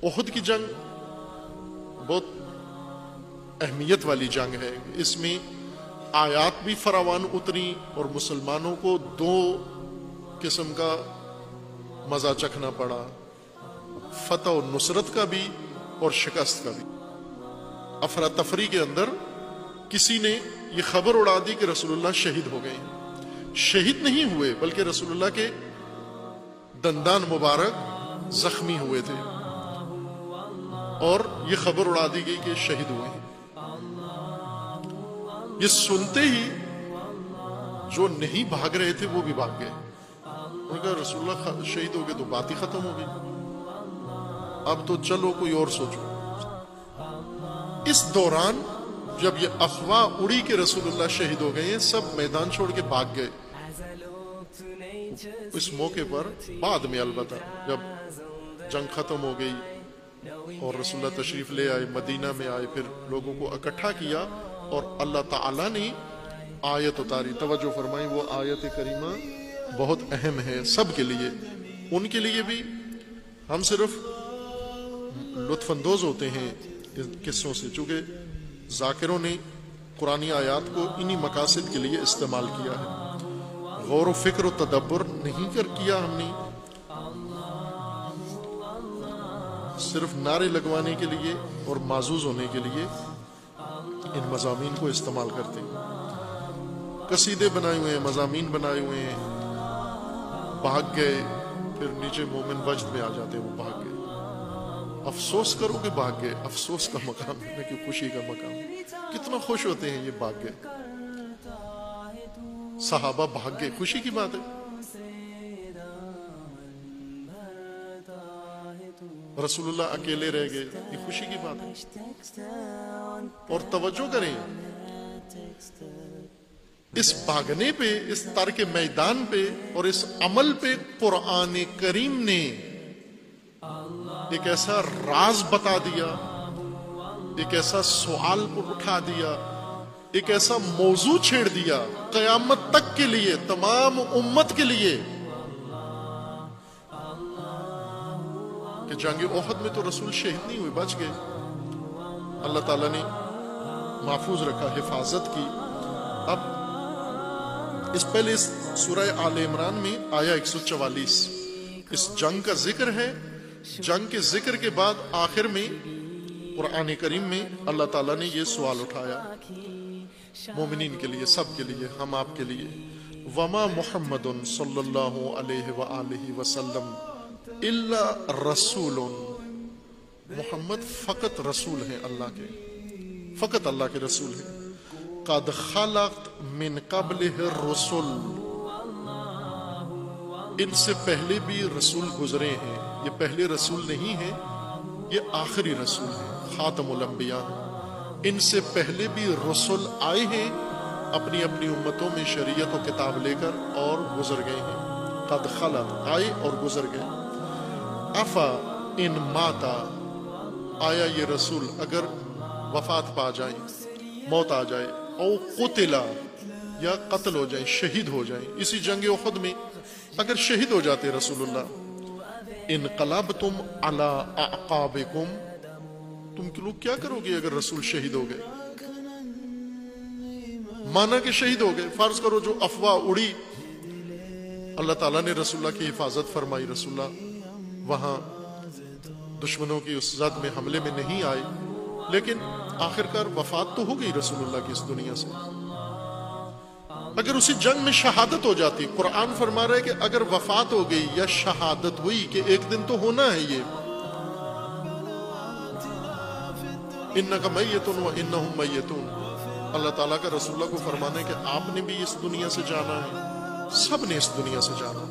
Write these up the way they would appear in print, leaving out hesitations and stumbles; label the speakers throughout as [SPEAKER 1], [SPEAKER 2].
[SPEAKER 1] احد کی جنگ بہت اہمیت والی جنگ ہے، اس میں آیات بھی فراوان اتری اور مسلمانوں کو دو قسم کا مزہ چکھنا پڑا، فتح و نصرت کا بھی اور شکست کا بھی۔ افراتفری کے اندر کسی نے یہ خبر اڑا دی کہ رسول اللہ شہید ہو گئے ہیں۔ شہید نہیں ہوئے بلکہ رسول اللہ کے دندان مبارک زخمی ہوئے تھے اور یہ خبر اڑا دی گئی کہ شہید ہوئے ہیں۔ یہ سنتے ہی جو نہیں بھاگ رہے تھے وہ بھی بھاگ گئے۔ انہوں نے کہا رسول اللہ شہید ہو گئے تو بات ہی ختم ہو گئی، اب تو چلو کوئی اور سوچو۔ اس دوران جب یہ افواہ اڑی کہ رسول اللہ شہید ہو گئے ہیں، سب میدان چھوڑ کے بھاگ گئے۔ اس موقع پر بعد میں البتہ جب جنگ ختم ہو گئی اور رسول اللہ تشریف لے آئے، مدینہ میں آئے، پھر لوگوں کو اکٹھا کیا اور اللہ تعالیٰ نے آیت اتاری۔ توجہ فرمائیں، وہ آیت کریمہ بہت اہم ہے سب کے لیے، ان کے لیے بھی۔ ہم صرف لطف اندوز ہوتے ہیں ان قصوں سے، چونکہ ذاکروں نے قرآنی آیات کو انہی مقاصد کے لیے استعمال کیا ہے۔ غور و فکر و تدبر نہیں کیا ہم نے، صرف نعرے لگوانے کے لیے اور معزوز ہونے کے لیے ان مضامین کو استعمال کرتے ہیں۔ قصیدے بنائے ہوئے ہیں، مضامین بنائے ہوئے ہیں، بھاگ گئے، پھر نیچے مومن وجد میں آ جاتے ہیں وہ بھاگ گئے۔ افسوس کرو کہ بھاگ گئے، افسوس کا مقام ہے کہ خوشی کا مقام۔ کتنا خوش ہوتے ہیں یہ بھاگ گئے، صحابہ بھاگ گئے، خوشی کی بات ہے۔ رسول اللہ اکیلے رہ گئے، یہ خوشی کی بات ہے۔ اور توجہ کریں، اس بھاگنے پہ، اس ترک میدان پہ اور اس عمل پہ قرآن کریم نے ایک ایسا راز بتا دیا، ایک ایسا سوال کو اٹھا دیا، ایک ایسا موضوع چھیڑ دیا قیامت تک کے لیے، تمام امت کے لیے، کہ جنگ احد میں تو رسول شہید نہیں ہوئے، بچ گئے۔ اللہ تعالیٰ نے محفوظ رکھا، حفاظت کی۔ اب اس پہلے اس سورہ آل عمران میں آیا 144 اس جنگ کا ذکر ہے۔ جنگ کے ذکر کے بعد آخر میں قرآن کریم میں اللہ تعالیٰ نے یہ سوال اٹھایا مومنین کے لیے، سب کے لیے، ہم آپ کے لیے۔ وما محمد صلی اللہ علیہ وآلہ وسلم الا رسول، محمد فقط رسول ہیں اللہ کے، فقط اللہ کے رسول ہیں۔ قد خلت من قبلہ الرسل، ان سے پہلے بھی رسول گزرے ہیں، یہ پہلے رسول نہیں ہیں، یہ آخری رسول ہیں، خاتم الانبیاء۔ ان سے پہلے بھی رسول آئے ہیں اپنی اپنی امتوں میں شریعت و کتاب لے کر اور گزر گئے ہیں۔ قد خلت، آئے اور گزر گئے۔ افا ان ماتا، آیا یہ رسول اگر وفات پا جائیں، موت آ جائے، او قتلا، یا قتل ہو جائیں، شہید ہو جائیں، اسی جنگ احد میں اگر شہید ہو جاتے رسول اللہ، انقلبتم علی اعقابکم، تم لوگ کیا کرو گے اگر رسول شہید ہو گئے؟ مانا کہ شہید ہو گئے، فرض کرو جو افواہ اڑی، اللہ تعالیٰ نے رسول اللہ کی حفاظت فرمائی، رسول اللہ وہاں دشمنوں کی اس زد میں حملے میں نہیں آئے، لیکن آخرکار وفات تو ہو گئی رسول اللہ کی اس دنیا سے۔ اگر اسی جنگ میں شہادت ہو جاتی، قرآن فرما رہا ہے کہ اگر وفات ہو گئی یا شہادت ہوئی، کہ ایک دن تو ہونا ہے یہ، انک میت و انہم میتون، اللہ تعالیٰ کا رسول اللہ کو فرمانا ہے کہ آپ نے بھی اس دنیا سے جانا ہے، سب نے اس دنیا سے جانا،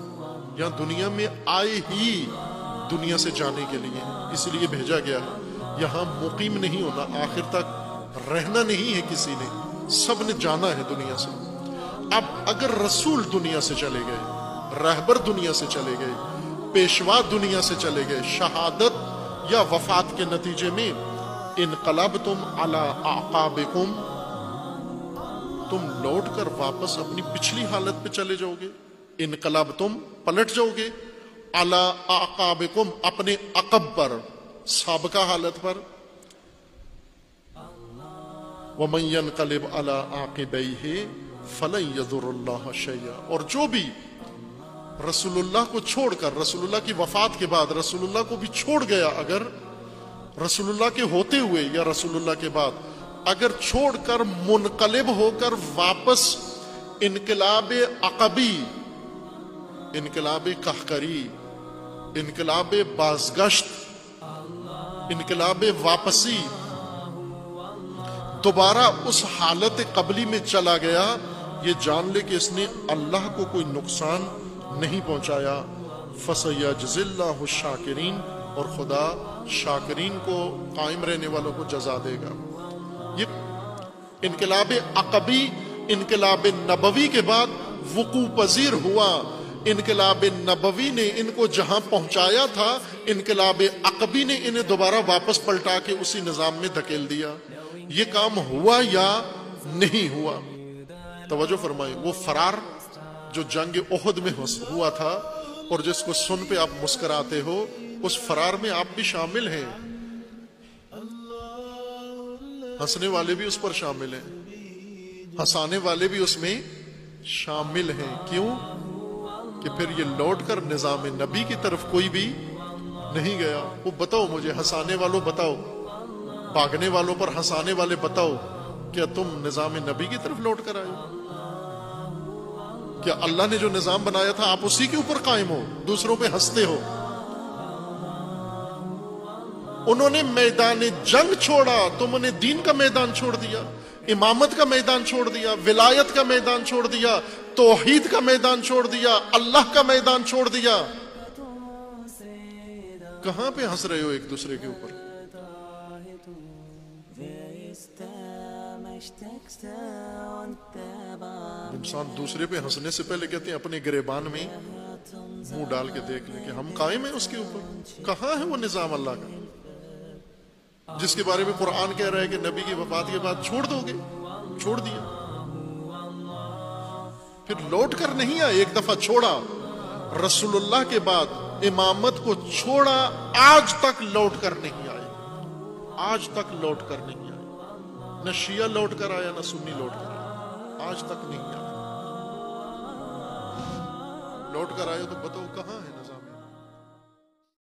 [SPEAKER 1] یہاں دنیا میں آئے ہی دنیا سے جانے کے لیے، اس لیے بھیجا گیا ہے۔ یہاں مقیم نہیں ہونا، آخر تک رہنا نہیں ہے کسی نے، سب نے جانا ہے دنیا سے۔ اب اگر رسول دنیا سے چلے گئے، رہبر دنیا سے چلے گئے، پیشوا دنیا سے چلے گئے، شہادت یا وفات کے نتیجے میں، انقلبتم علی اعقابکم، تم لوٹ کر واپس اپنی پچھلی حالت پہ چلے جاؤ گے، انقلبتم پلٹ جاؤ گے، علی اعقابکم اپنے عقب پر، سابقہ حالت پر. وَمَن يَنْقَلِبْ عَلَىٰ عَاقِبَيْهِ فَلَن يَضُرَّ اللَّهَ شَيْئًا. اور جو بھی رسول اللہ کو چھوڑ کر، رسول اللہ کی وفات کے بعد رسول اللہ کو بھی چھوڑ گیا، اگر رسول اللہ کے ہوتے ہوئے یا رسول اللہ کے بعد اگر چھوڑ کر منقلب ہو کر واپس انقلاب عقبی، انقلاب قہقری، انقلاب بازگشت، انقلاب واپسی، دوبارہ اس حالت قبلی میں چلا گیا، یہ جان لے کہ اس نے اللہ کو کوئی نقصان نہیں پہنچایا. فَسَيَجْزِي اللَّهُ الشَّاكِرِينَ. اور خدا شاکرین کو، قائم رہنے والوں کو جزا دے گا. یہ انقلاب عقبی انقلاب نبوی کے بعد وقوع پذیر ہوا. انقلاب نبوی نے ان کو جہاں پہنچایا تھا، انقلاب عقبی نے انہیں دوبارہ واپس پلٹا کے اسی نظام میں دھکیل دیا. یہ کام ہوا یا نہیں ہوا؟ توجہ فرمائیں. وہ فرار جو جنگ احد میں ہوا تھا اور جس کو سن پہ آپ مسکراتے ہو، اس فرار میں آپ بھی شامل ہیں. ہنسنے والے بھی اس پر شامل ہیں، ہنسانے والے بھی اس میں شامل ہیں. کیوں؟ کہ پھر یہ لوٹ کر نظام نبی کی طرف کوئی بھی نہیں گیا. وہ بتاؤ مجھے، ہنسانے والوں بتاؤ، بھاگنے والوں پر ہنسانے والے بتاؤ، کیا تم نظام نبی کی طرف لوٹ کر آئے؟ کیا اللہ نے جو نظام بنایا تھا آپ اسی کے اوپر قائم ہو، دوسروں پہ ہنستے ہو؟ انہوں نے میدان جنگ چھوڑا، تم نے دین کا میدان چھوڑ دیا، امامت کا میدان چھوڑ دیا، ولایت کا میدان چھوڑ دیا، توحید کا میدان چھوڑ دیا، اللہ کا میدان چھوڑ دیا. کہاں پہ ہنس رہے ہو ایک دوسرے کے اوپر؟ انسان دوسرے پہ ہنسنے سے پہلے کہتے ہیں اپنے گریبان میں منہ ڈال کے دیکھ لیں کہ ہم قائم ہیں اس کے اوپر. کہاں ہے وہ نظام اللہ کا جس کے بارے میں قرآن کہہ رہا ہے کہ نبی کی وفات کے بعد چھوڑ دو گے؟ چھوڑ دیا، پھر لوٹ کر نہیں آئے. ایک دفعہ چھوڑا، رسول اللہ کے بعد امامت کو چھوڑا، آج تک لوٹ کر نہیں آئے. آج تک لوٹ کر نہیں آئے. نہ شیعہ لوٹ کر آیا، نہ سنی لوٹ کر آیا. آج تک نہیں آیا. لوٹ کر آئے تو بتاؤ کہاں ہے؟